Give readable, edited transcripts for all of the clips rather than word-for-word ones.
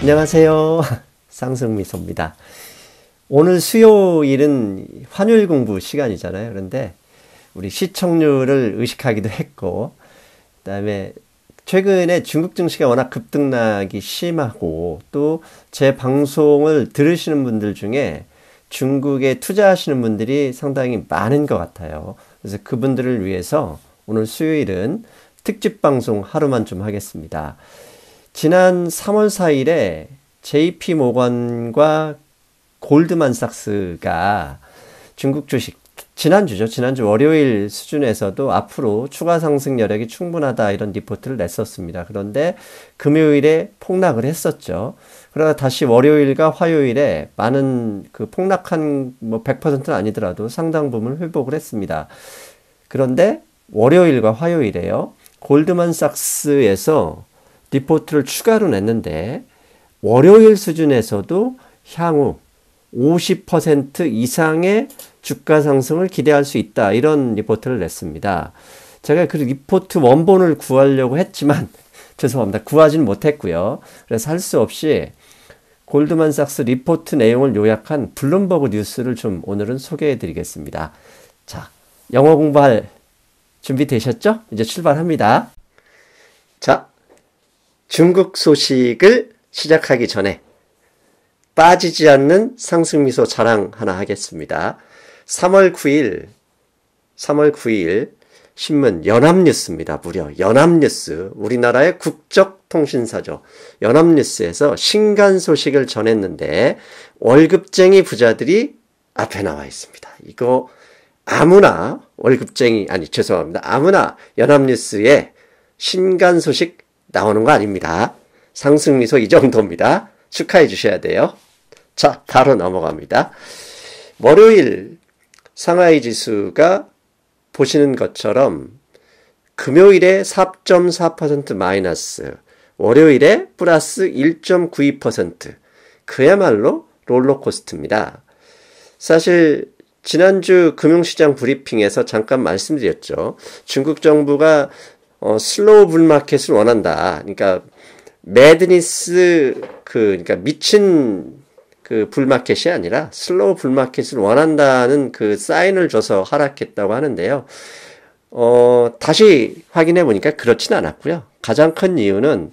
안녕하세요. 상승미소입니다. 오늘 수요일은 환율 공부 시간이잖아요. 그런데 우리 시청률을 의식하기도 했고, 그다음에 최근에 중국 증시가 워낙 급등락이 심하고, 또 제 방송을 들으시는 분들 중에 중국에 투자하시는 분들이 상당히 많은 것 같아요. 그래서 그분들을 위해서 오늘 수요일은 특집 방송 하루만 좀 하겠습니다. 지난 3월 4일에 JP 모건과 골드만삭스가 중국 주식, 지난주 월요일 수준에서도 앞으로 추가 상승 여력이 충분하다 이런 리포트를 냈었습니다. 그런데 금요일에 폭락을 했었죠. 그러다 다시 월요일과 화요일에 많은 그 폭락한 100%는 아니더라도 상당 부분 회복을 했습니다. 그런데 월요일과 화요일에요, 골드만삭스에서 리포트를 추가로 냈는데 월요일 수준에서도 향후 50% 이상의 주가 상승을 기대할 수 있다, 이런 리포트를 냈습니다. 제가 그 리포트 원본을 구하려고 했지만 죄송합니다. 구하지는 못했고요. 그래서 할 수 없이 골드만삭스 리포트 내용을 요약한 블룸버그 뉴스를 좀 오늘은 소개해 드리겠습니다. 자, 영어 공부할 준비 되셨죠? 이제 출발합니다. 자, 중국 소식을 시작하기 전에 빠지지 않는 상승미소 자랑 하나 하겠습니다. 3월 9일 신문 연합뉴스입니다. 무려 연합뉴스, 우리나라의 국적통신사죠. 연합뉴스에서 신간 소식을 전했는데 월급쟁이 부자들이 앞에 나와 있습니다. 이거 아무나 아무나 연합뉴스에 신간 소식 나오는 거 아닙니다. 상승미소 이 정도입니다. 축하해 주셔야 돼요. 자, 바로 넘어갑니다. 월요일 상하이 지수가 보시는 것처럼 금요일에 4.4% 마이너스, 월요일에 플러스 1.92%, 그야말로 롤러코스터입니다. 사실 지난주 금융시장 브리핑에서 잠깐 말씀드렸죠. 중국 정부가 슬로우 불마켓을 원한다. 그러니까 매드니스, 그러니까 미친 그 불마켓이 아니라 슬로우 불마켓을 원한다는 그 사인을 줘서 하락했다고 하는데요. 다시 확인해 보니까 그렇진 않았고요. 가장 큰 이유는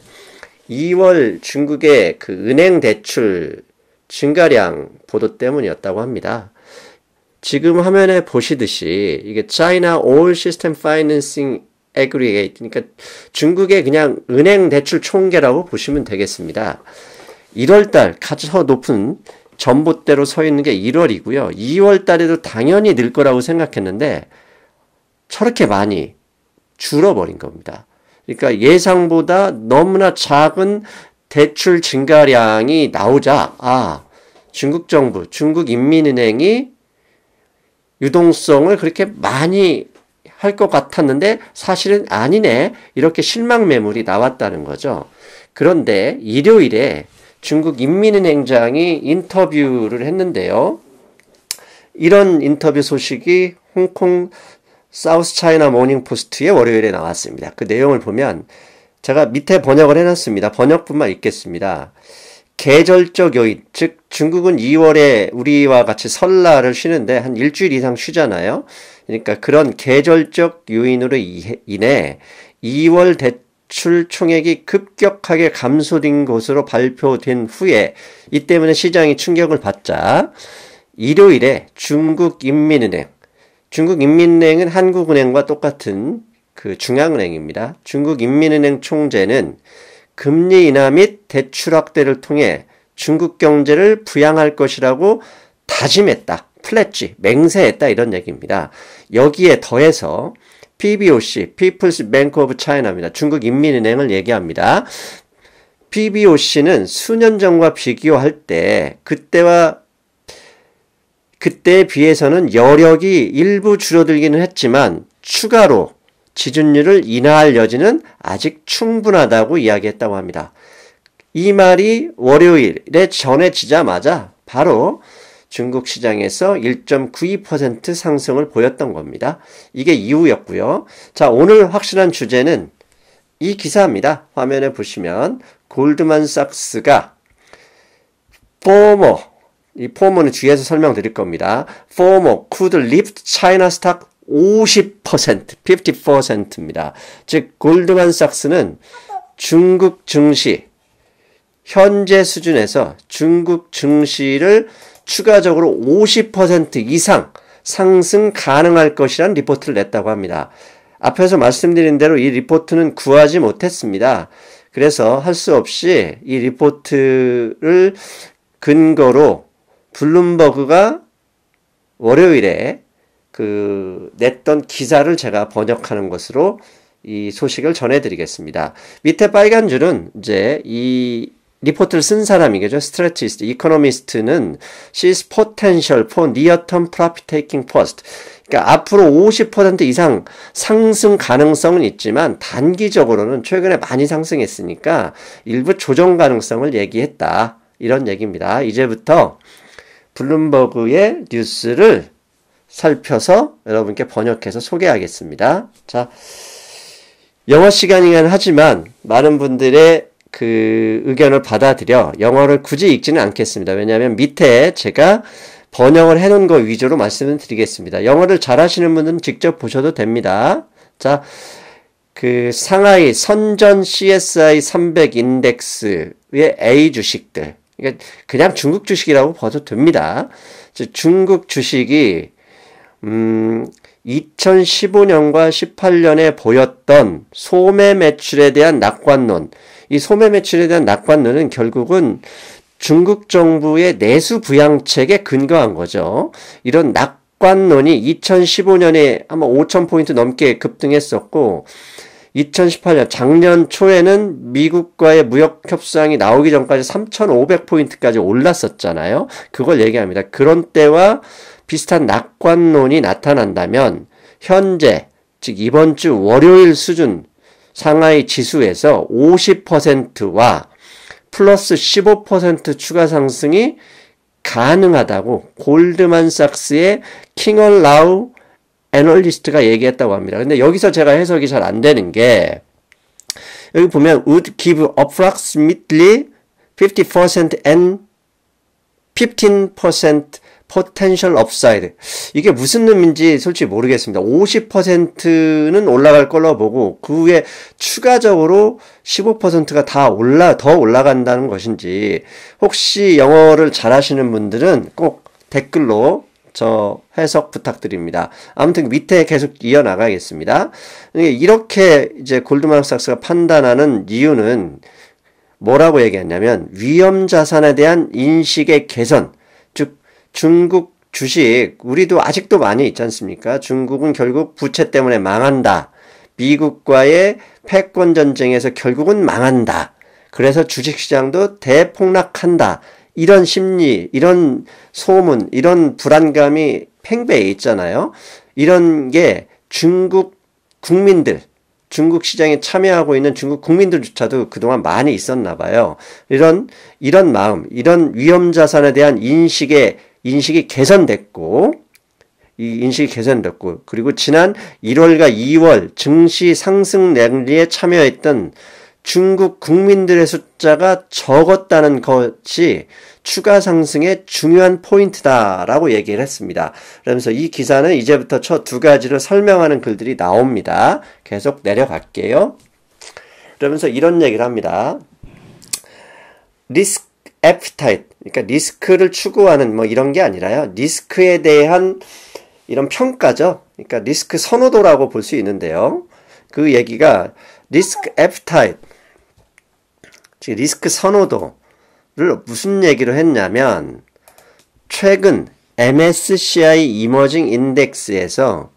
2월 중국의 그 은행 대출 증가량 보도 때문이었다고 합니다. 지금 화면에 보시듯이 이게 China All System Financing Aggregate, 그러니까 중국의 그냥 은행 대출 총계라고 보시면 되겠습니다. 1월달 가장 높은 전봇대로 서 있는 게 1월이고요. 2월달에도 당연히 늘 거라고 생각했는데 저렇게 많이 줄어버린 겁니다. 그러니까 예상보다 너무나 작은 대출 증가량이 나오자, 중국 정부, 중국인민은행이 유동성을 그렇게 많이 할 것 같았는데 사실은 아니네, 이렇게 실망 매물이 나왔다는 거죠. 그런데 일요일에 중국 인민은행장이 인터뷰를 했는데요. 이런 인터뷰 소식이 홍콩 사우스 차이나 모닝 포스트의 월요일에 나왔습니다. 그 내용을 보면 제가 밑에 번역을 해놨습니다. 번역뿐만 읽겠습니다. 계절적 요인, 즉 중국은 2월에 우리와 같이 설날을 쉬는데 한 일주일 이상 쉬잖아요. 그러니까 그런 계절적 요인으로 인해 2월 대출 총액이 급격하게 감소된 것으로 발표된 후에, 이 때문에 시장이 충격을 받자 일요일에 중국인민은행은 한국은행과 똑같은 그 중앙은행입니다. 중국인민은행 총재는 금리 인하 및 대출 확대를 통해 중국 경제를 부양할 것이라고 다짐했다. 플랫지, 맹세했다, 이런 얘기입니다. 여기에 더해서 PBOC, People's Bank of China입니다. 중국 인민은행을 얘기합니다. PBOC는 수년 전과 비교할 때 그때에 비해서는 여력이 일부 줄어들기는 했지만 추가로 지준율을 인하할 여지는 아직 충분하다고 이야기했다고 합니다. 이 말이 월요일에 전해지자마자 바로 중국 시장에서 1.92% 상승을 보였던 겁니다. 이게 이유였고요. 자, 오늘 확실한 주제는 이 기사입니다. 화면에 보시면 골드만삭스가 FOMO, 이 FOMO는 뒤에서 설명드릴 겁니다. FOMO could lift China stock 50%입니다. 즉 골드만삭스는 중국 증시 현재 수준에서 중국 증시를 추가적으로 50% 이상 상승 가능할 것이라는 리포트를 냈다고 합니다. 앞에서 말씀드린 대로 이 리포트는 구하지 못했습니다. 그래서 할 수 없이 이 리포트를 근거로 블룸버그가 월요일에 냈던 기사를 제가 번역하는 것으로 이 소식을 전해드리겠습니다. 밑에 빨간 줄은 이제 이 리포트를 쓴 사람이겠죠. 스트래티스트, 이코노미스트는 sees potential for near-term profit-taking post. 그러니까 앞으로 50% 이상 상승 가능성은 있지만 단기적으로는 최근에 많이 상승했으니까 일부 조정 가능성을 얘기했다. 이런 얘기입니다. 이제부터 블룸버그의 뉴스를 살펴서 여러분께 번역해서 소개하겠습니다. 자, 영어 시간이긴 하지만 많은 분들의 의견을 받아들여 영어를 굳이 읽지는 않겠습니다. 왜냐하면 밑에 제가 번역을 해놓은 거 위주로 말씀을 드리겠습니다. 영어를 잘하시는 분들은 직접 보셔도 됩니다. 자, 상하이 선전 CSI 300 인덱스의 A 주식들. 그러니까 그냥 중국 주식이라고 봐도 됩니다. 중국 주식이 2015년과 18년에 보였던 소매 매출에 대한 낙관론, 이 소매 매출에 대한 낙관론은 결국은 중국 정부의 내수 부양책에 근거한 거죠. 이런 낙관론이 2015년에 아마 5,000포인트 넘게 급등했었고 2018년 작년 초에는 미국과의 무역 협상이 나오기 전까지 3,500포인트까지 올랐었잖아요. 그걸 얘기합니다. 그런 때와 비슷한 낙관론이 나타난다면 현재 즉 이번 주 월요일 수준 상하이 지수에서 50%와 플러스 15% 추가 상승이 가능하다고 골드만삭스의 킹얼라우 애널리스트가 얘기했다고 합니다. 근데 여기서 제가 해석이 잘 안 되는 게 여기 보면 would give approximately 50% and 15% potential upside. 이게 무슨 의미인지 솔직히 모르겠습니다. 50%는 올라갈 걸로 보고 그 후에 추가적으로 15%가 더 올라간다는 것인지 혹시 영어를 잘하시는 분들은 꼭 댓글로 저 해석 부탁드립니다. 아무튼 밑에 계속 이어나가겠습니다. 이렇게 이제 골드만삭스가 판단하는 이유는 뭐라고 얘기했냐면 위험 자산에 대한 인식의 개선, 즉 중국 주식, 우리도 아직도 많이 있지 않습니까? 중국은 결국 부채 때문에 망한다. 미국과의 패권 전쟁에서 결국은 망한다. 그래서 주식시장도 대폭락한다. 이런 심리, 이런 소문, 이런 불안감이 팽배해 있잖아요. 이런 게 중국 국민들, 중국 시장에 참여하고 있는 중국 국민들조차도 그동안 많이 있었나 봐요. 이런 마음, 이런 위험 자산에 대한 인식이 개선됐고, 그리고 지난 1월과 2월 증시 상승 랠리에 참여했던 중국 국민들의 숫자가 적었다는 것이 추가 상승의 중요한 포인트다라고 얘기를 했습니다. 그러면서 이 기사는 이제부터 저 두 가지를 설명하는 글들이 나옵니다. 계속 내려갈게요. 그러면서 이런 얘기를 합니다. 리스크 애피타이트, 그러니까 리스크를 추구하는 뭐 이런 게 아니라요. 리스크에 대한 이런 평가죠. 그러니까 리스크 선호도라고 볼 수 있는데요. 그 얘기가 리스크 애피타이트, 즉 리스크 선호도를 무슨 얘기를 했냐면 최근 MSCI 이머징 인덱스에서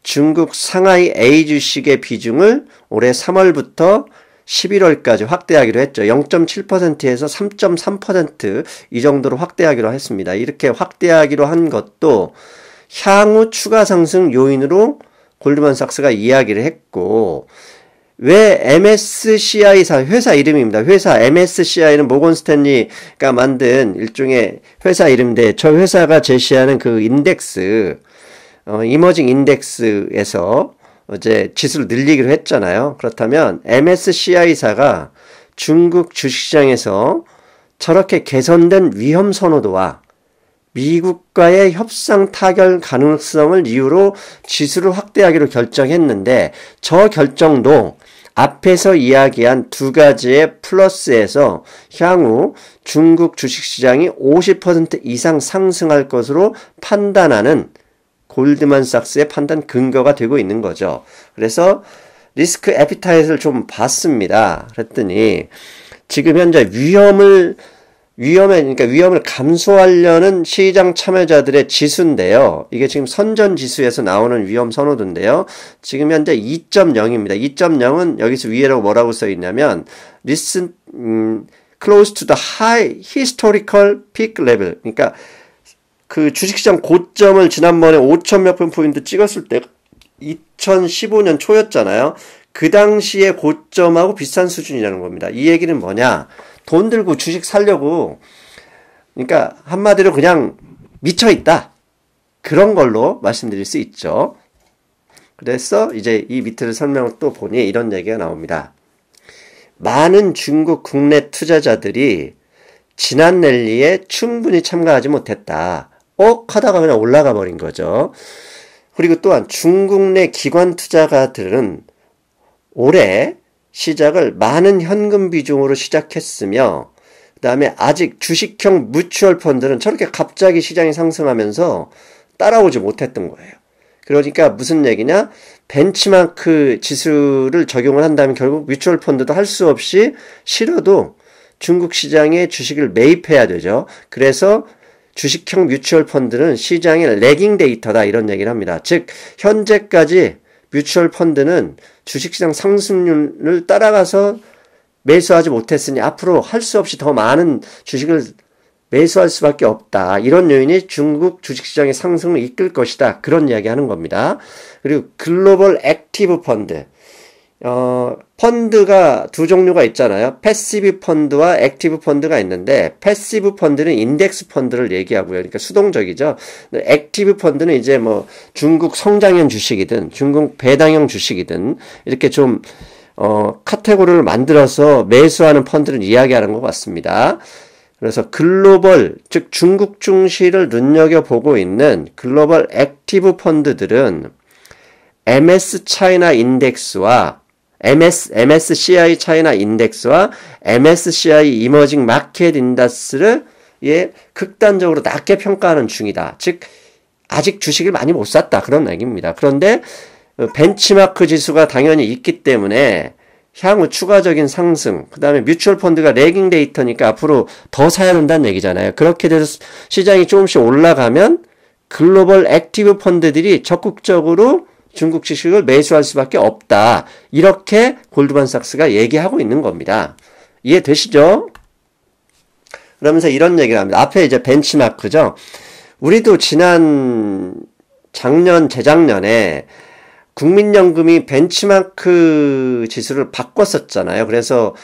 중국 상하이 A 주식의 비중을 올해 3월부터 11월까지 확대하기로 했죠. 0.7%에서 3.3% 이 정도로 확대하기로 했습니다. 이렇게 확대하기로 한 것도 향후 추가 상승 요인으로 골드만삭스가 이야기를 했고, 왜 MSCI사 회사 이름입니다. 회사 MSCI는 모건 스탠리가 만든 일종의 회사 이름인데 저 회사가 제시하는 그 인덱스 이머징 인덱스에서 이제 지수를 늘리기로 했잖아요. 그렇다면 MSCI사가 중국 주식시장에서 저렇게 개선된 위험 선호도와 미국과의 협상 타결 가능성을 이유로 지수를 확대하기로 결정했는데 저 결정도 앞에서 이야기한 두 가지의 플러스에서 향후 중국 주식시장이 50% 이상 상승할 것으로 판단하는 골드만삭스의 판단 근거가 되고 있는 거죠. 그래서 리스크 애피타이트를 좀 봤습니다. 그랬더니 지금 현재 위험을 감소하려는 시장 참여자들의 지수인데요. 이게 지금 선전 지수에서 나오는 위험 선호도인데요. 지금 현재 2.0입니다. 2.0은 여기서 위에라고 뭐라고 써 있냐면 close to the high historical peak level. 그러니까 그 주식시장 고점을 지난번에 5천 몇 분 포인트 찍었을 때 2015년 초였잖아요. 그 당시의 고점하고 비슷한 수준이라는 겁니다. 이 얘기는 뭐냐? 돈 들고 주식 사려고, 그러니까 한마디로 그냥 미쳐있다. 그런 걸로 말씀드릴 수 있죠. 그래서 이제 이 밑을 설명을 또 보니 이런 얘기가 나옵니다. 많은 중국 국내 투자자들이 지난 랠리에 충분히 참가하지 못했다. 하다가 그냥 올라가 버린 거죠. 그리고 또한 중국 내 기관 투자가들은 올해 시작을 많은 현금 비중으로 시작했으며 그 다음에 아직 주식형 뮤추얼 펀드는 저렇게 갑자기 시장이 상승하면서 따라오지 못했던 거예요. 그러니까 무슨 얘기냐? 벤치마크 지수를 적용을 한다면 결국 뮤추얼 펀드도 할 수 없이 싫어도 중국 시장에 주식을 매입해야 되죠. 그래서 주식형 뮤추얼 펀드는 시장의 레깅 데이터다 이런 얘기를 합니다. 즉 현재까지 뮤추얼 펀드는 주식시장 상승률을 따라가서 매수하지 못했으니 앞으로 할 수 없이 더 많은 주식을 매수할 수밖에 없다. 이런 요인이 중국 주식시장의 상승을 이끌 것이다. 그런 이야기 하는 겁니다. 그리고 글로벌 액티브 펀드. 펀드가 두 종류가 있잖아요. 패시브 펀드와 액티브 펀드가 있는데 패시브 펀드는 인덱스 펀드를 얘기하고요. 그러니까 수동적이죠. 액티브 펀드는 이제 뭐 중국 성장형 주식이든 중국 배당형 주식이든 이렇게 좀 카테고리를 만들어서 매수하는 펀드를 이야기하는 것 같습니다. 그래서 글로벌, 즉 중국 증시를 눈여겨보고 있는 글로벌 액티브 펀드들은 MS 차이나 인덱스와 MSCI 차이나 인덱스와 MSCI 이머징 마켓 인더스를 극단적으로 낮게 평가하는 중이다. 즉 아직 주식을 많이 못 샀다. 그런 얘기입니다. 그런데 벤치마크 지수가 당연히 있기 때문에 향후 추가적인 상승, 그 다음에 뮤추얼 펀드가 레깅 데이터니까 앞으로 더 사야 된다는 얘기잖아요. 그렇게 돼서 시장이 조금씩 올라가면 글로벌 액티브 펀드들이 적극적으로 중국 주식을 매수할 수밖에 없다. 이렇게 골드만삭스가 얘기하고 있는 겁니다. 이해되시죠? 그러면서 이런 얘기를 합니다. 앞에 이제 벤치마크죠. 우리도 작년, 재작년에 국민연금이 벤치마크 지수를 바꿨었잖아요. 그래서,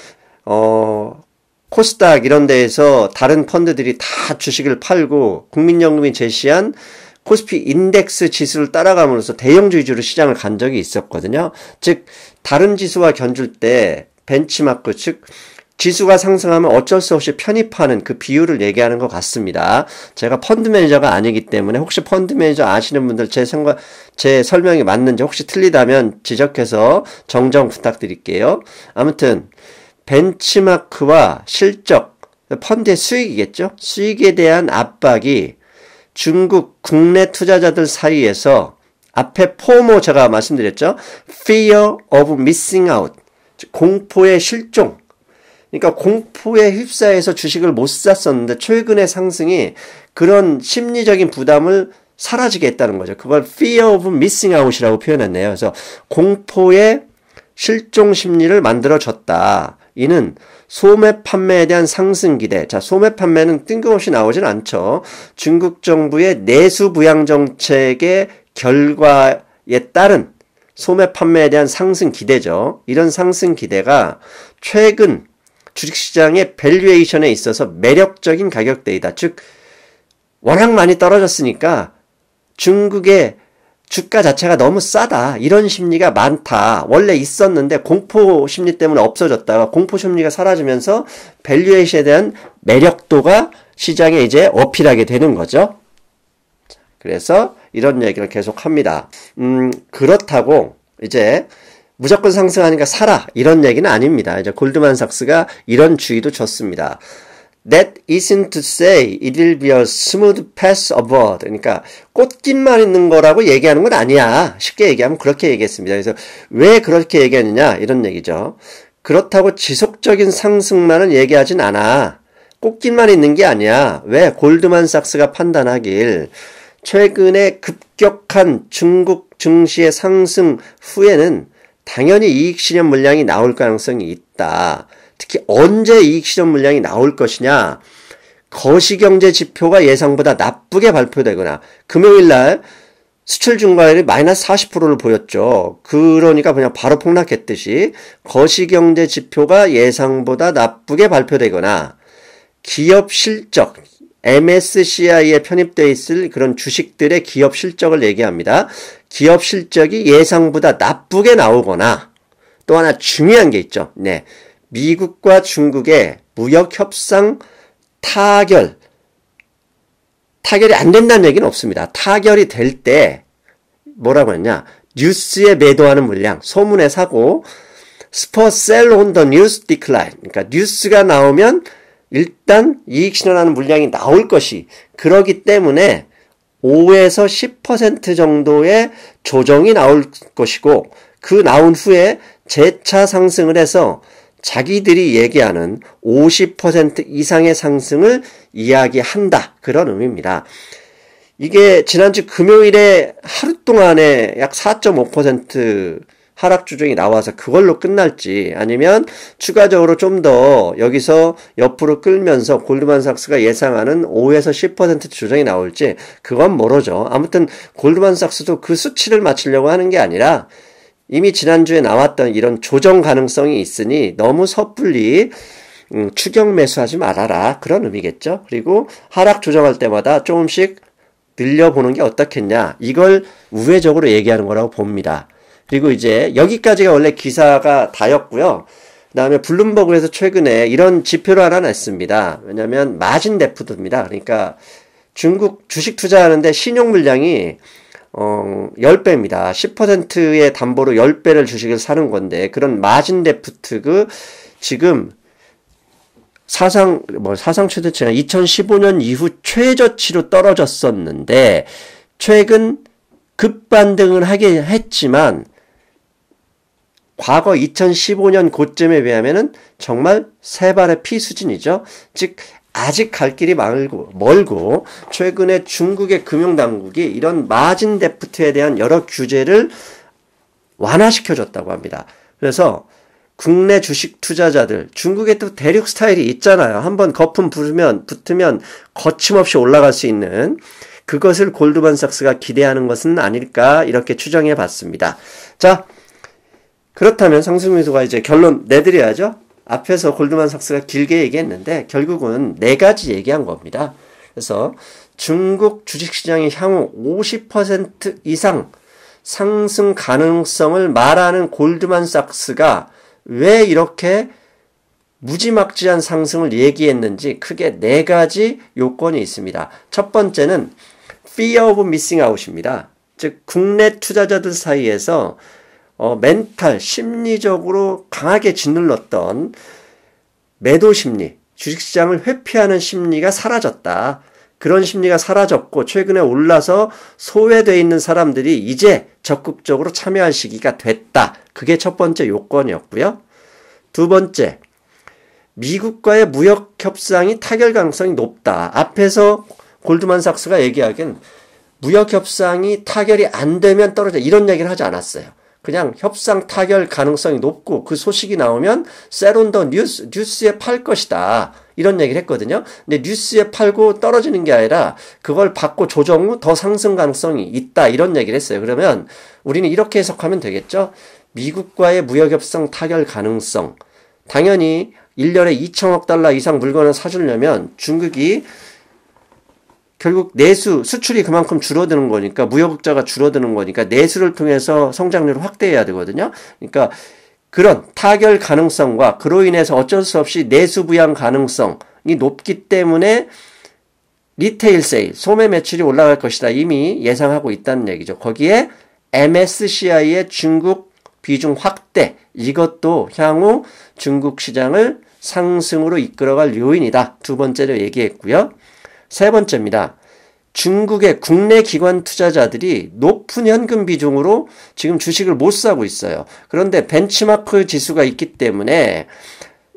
코스닥 이런 데에서 다른 펀드들이 다 주식을 팔고 국민연금이 제시한 코스피 인덱스 지수를 따라감으로써 대형주 위주로 시장을 간 적이 있었거든요. 즉 다른 지수와 견줄 때 벤치마크, 즉 지수가 상승하면 어쩔 수 없이 편입하는 그 비율을 얘기하는 것 같습니다. 제가 펀드 매니저가 아니기 때문에 혹시 펀드 매니저 아시는 분들 제 설명이 맞는지 혹시 틀리다면 지적해서 정정 부탁드릴게요. 아무튼 벤치마크와 실적, 펀드의 수익이겠죠. 수익에 대한 압박이 중국 국내 투자자들 사이에서 앞에 포모 제가 말씀드렸죠. Fear of missing out. 공포의 실종. 그러니까 공포에 휩싸여서 주식을 못 샀었는데 최근의 상승이 그런 심리적인 부담을 사라지게 했다는 거죠. 그걸 Fear of missing out이라고 표현했네요. 그래서 공포의 실종 심리를 만들어줬다. 이는 소매 판매에 대한 상승 기대. 자, 소매 판매는 뜬금없이 나오진 않죠. 중국 정부의 내수 부양 정책의 결과에 따른 소매 판매에 대한 상승 기대죠. 이런 상승 기대가 최근 주식시장의 밸류에이션에 있어서 매력적인 가격대이다. 즉 워낙 많이 떨어졌으니까 중국의 주가 자체가 너무 싸다. 이런 심리가 많다. 원래 있었는데 공포 심리 때문에 없어졌다가 공포 심리가 사라지면서 밸류에이션에 대한 매력도가 시장에 이제 어필하게 되는 거죠. 그래서 이런 얘기를 계속 합니다. 그렇다고 이제 무조건 상승하니까 사라. 이런 얘기는 아닙니다. 이제 골드만삭스가 이런 주의도 줬습니다. That isn't to say it will be a smooth path upward. 그러니까 꽃길만 있는 거라고 얘기하는 건 아니야. 쉽게 얘기하면 그렇게 얘기했습니다. 그래서 왜 그렇게 얘기하느냐 이런 얘기죠. 그렇다고 지속적인 상승만을 얘기하진 않아. 꽃길만 있는 게 아니야. 왜? 골드만삭스가 판단하길 최근에 급격한 중국 증시의 상승 후에는 당연히 이익 실현 물량이 나올 가능성이 있다. 특히 언제 이익 실현 물량이 나올 것이냐. 거시경제 지표가 예상보다 나쁘게 발표되거나 금요일날 수출 증가율이 마이너스 40%를 보였죠. 그러니까 그냥 바로 폭락했듯이 거시경제 지표가 예상보다 나쁘게 발표되거나 기업 실적, MSCI에 편입되어 있을 그런 주식들의 기업 실적을 얘기합니다. 기업 실적이 예상보다 나쁘게 나오거나 또 하나 중요한 게 있죠. 네. 미국과 중국의 무역 협상 타결이 안 된다는 얘기는 없습니다. 타결이 될 때 뭐라고 했냐? 뉴스에 매도하는 물량, 소문에 사고 sell on the news decline. 그러니까 뉴스가 나오면 일단 이익 실현하는 물량이 나올 것이 그러기 때문에 5에서 10% 정도의 조정이 나올 것이고 그 나온 후에 재차 상승을 해서 자기들이 얘기하는 50% 이상의 상승을 이야기한다. 그런 의미입니다. 이게 지난주 금요일에 하루 동안에 약 4.5% 하락 조정이 나와서 그걸로 끝날지 아니면 추가적으로 좀 더 여기서 옆으로 끌면서 골드만삭스가 예상하는 5에서 10% 조정이 나올지 그건 모르죠. 아무튼 골드만삭스도 그 수치를 맞추려고 하는 게 아니라 이미 지난주에 나왔던 이런 조정 가능성이 있으니 너무 섣불리 추격 매수하지 말아라. 그런 의미겠죠. 그리고 하락 조정할 때마다 조금씩 늘려보는 게 어떻겠냐. 이걸 우회적으로 얘기하는 거라고 봅니다. 그리고 이제 여기까지가 원래 기사가 다였고요. 그 다음에 블룸버그에서 최근에 이런 지표를 하나 냈습니다. 왜냐하면 마진 데프트입니다. 그러니까 중국 주식 투자하는데 신용 물량이 10배입니다. 10%의 담보로 10배를 주식을 사는 건데 그런 마진 데프트 지금 사상 최대치가 2015년 이후 최저치로 떨어졌었는데 최근 급반등을 하긴 했지만 과거 2015년 고점에 비하면은 정말 세 발의 피 수준이죠. 즉 아직 갈 길이 멀고 최근에 중국의 금융당국이 이런 마진 데프트에 대한 여러 규제를 완화시켜줬다고 합니다. 그래서 국내 주식 투자자들, 중국에 또 대륙 스타일이 있잖아요. 한번 거품 붙으면 거침없이 올라갈 수 있는 그것을 골드만삭스가 기대하는 것은 아닐까 이렇게 추정해 봤습니다. 자, 그렇다면 상승미소가 이제 결론 내드려야죠. 앞에서 골드만삭스가 길게 얘기했는데 결국은 4가지 얘기한 겁니다. 그래서 중국 주식시장의 향후 50% 이상 상승 가능성을 말하는 골드만삭스가 왜 이렇게 무지막지한 상승을 얘기했는지 크게 4가지 요건이 있습니다. 첫 번째는 Fear of Missing Out입니다. 즉 국내 투자자들 사이에서 멘탈, 심리적으로 강하게 짓눌렀던 매도 심리, 주식시장을 회피하는 심리가 사라졌다. 그런 심리가 사라졌고 최근에 올라서 소외되어 있는 사람들이 이제 적극적으로 참여할 시기가 됐다. 그게 첫 번째 요건이었고요. 두 번째, 미국과의 무역 협상이 타결 가능성이 높다. 앞에서 골드만삭스가 얘기하기엔 무역 협상이 타결이 안 되면 떨어져 이런 얘기를 하지 않았어요. 그냥 협상 타결 가능성이 높고 그 소식이 나오면 sell on the 뉴스에 팔 것이다. 이런 얘기를 했거든요. 근데 뉴스에 팔고 떨어지는 게 아니라 그걸 받고 조정 후 더 상승 가능성이 있다. 이런 얘기를 했어요. 그러면 우리는 이렇게 해석하면 되겠죠. 미국과의 무역협상 타결 가능성. 당연히 1년에 2천억 달러 이상 물건을 사주려면 중국이 결국 내수, 수출이 그만큼 줄어드는 거니까, 무역흑자가 줄어드는 거니까 내수를 통해서 성장률을 확대해야 되거든요. 그러니까 그런 타결 가능성과 그로 인해서 어쩔 수 없이 내수 부양 가능성이 높기 때문에 리테일 세일, 소매 매출이 올라갈 것이다. 이미 예상하고 있다는 얘기죠. 거기에 MSCI의 중국 비중 확대, 이것도 향후 중국 시장을 상승으로 이끌어갈 요인이다. 두 번째로 얘기했고요. 세 번째입니다. 중국의 국내 기관 투자자들이 높은 현금 비중으로 지금 주식을 못 사고 있어요. 그런데 벤치마크 지수가 있기 때문에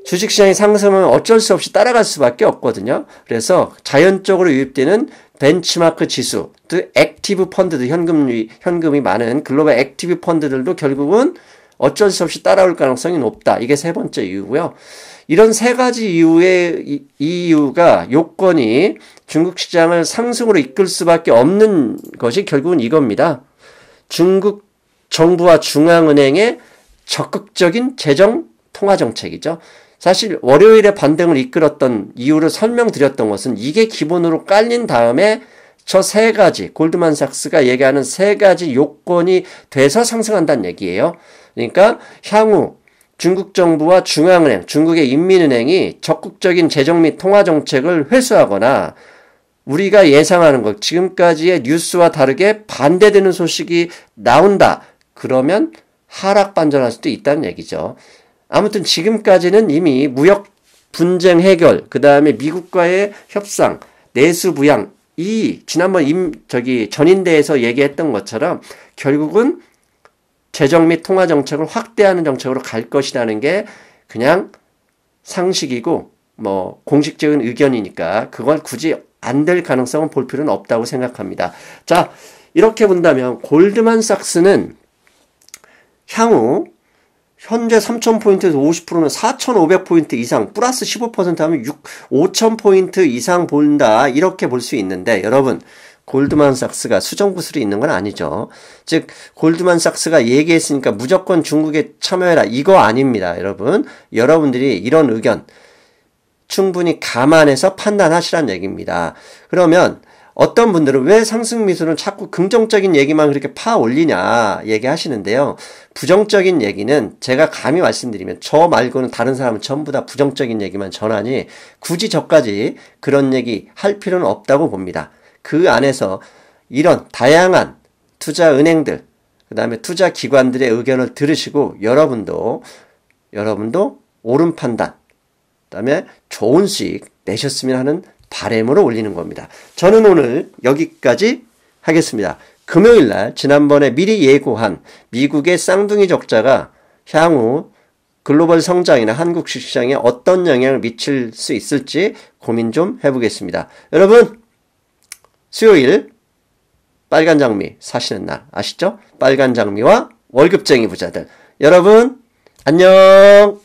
주식시장이 상승하면 어쩔 수 없이 따라갈 수밖에 없거든요. 그래서 자연적으로 유입되는 벤치마크 지수, 또 액티브 펀드들, 현금이 많은 글로벌 액티브 펀드들도 결국은 어쩔 수 없이 따라올 가능성이 높다. 이게 세 번째 이유고요. 이런 세 가지 이유가 요건이 중국 시장을 상승으로 이끌 수밖에 없는 것이 결국은 이겁니다. 중국 정부와 중앙은행의 적극적인 재정 통화 정책이죠. 사실 월요일에 반등을 이끌었던 이유를 설명드렸던 것은 이게 기본으로 깔린 다음에 저 세 가지, 골드만삭스가 얘기하는 세 가지 요건이 돼서 상승한다는 얘기예요. 그러니까 향후 중국 정부와 중앙은행, 중국의 인민은행이 적극적인 재정 및 통화 정책을 회수하거나 우리가 예상하는 것, 지금까지의 뉴스와 다르게 반대되는 소식이 나온다. 그러면 하락 반전할 수도 있다는 얘기죠. 아무튼 지금까지는 이미 무역 분쟁 해결, 그 다음에 미국과의 협상, 내수 부양, 지난번 전인대에서 얘기했던 것처럼 결국은 재정 및 통화 정책을 확대하는 정책으로 갈 것이라는 게 그냥 상식이고 공식적인 의견이니까 그걸 굳이 안 될 가능성은 볼 필요는 없다고 생각합니다. 자, 이렇게 본다면 골드만삭스는 향후 현재 3,000포인트에서 50%는 4,500포인트 이상 플러스 15% 하면 5,000포인트 이상 본다. 이렇게 볼 수 있는데 여러분 골드만삭스가 수정구슬이 있는 건 아니죠. 즉 골드만삭스가 얘기했으니까 무조건 중국에 참여해라. 이거 아닙니다. 여러분들이 이런 의견 충분히 감안해서 판단하시란 얘기입니다. 그러면 어떤 분들은 왜 상승 미수는 자꾸 긍정적인 얘기만 그렇게 파 올리냐 얘기하시는데요. 부정적인 얘기는 제가 감히 말씀드리면 저 말고는 다른 사람은 전부 다 부정적인 얘기만 전하니 굳이 저까지 그런 얘기 할 필요는 없다고 봅니다. 그 안에서 이런 다양한 투자 은행들, 그 다음에 투자 기관들의 의견을 들으시고 여러분도 옳은 판단, 그 다음에 좋은 수익 내셨으면 하는 바람으로 올리는 겁니다. 저는 오늘 여기까지 하겠습니다. 금요일날 지난번에 미리 예고한 미국의 쌍둥이 적자가 향후 글로벌 성장이나 한국 주식시장에 어떤 영향을 미칠 수 있을지 고민 좀 해보겠습니다. 여러분 수요일 빨간 장미 사시는 날 아시죠? 빨간 장미와 월급쟁이 부자들 여러분 안녕.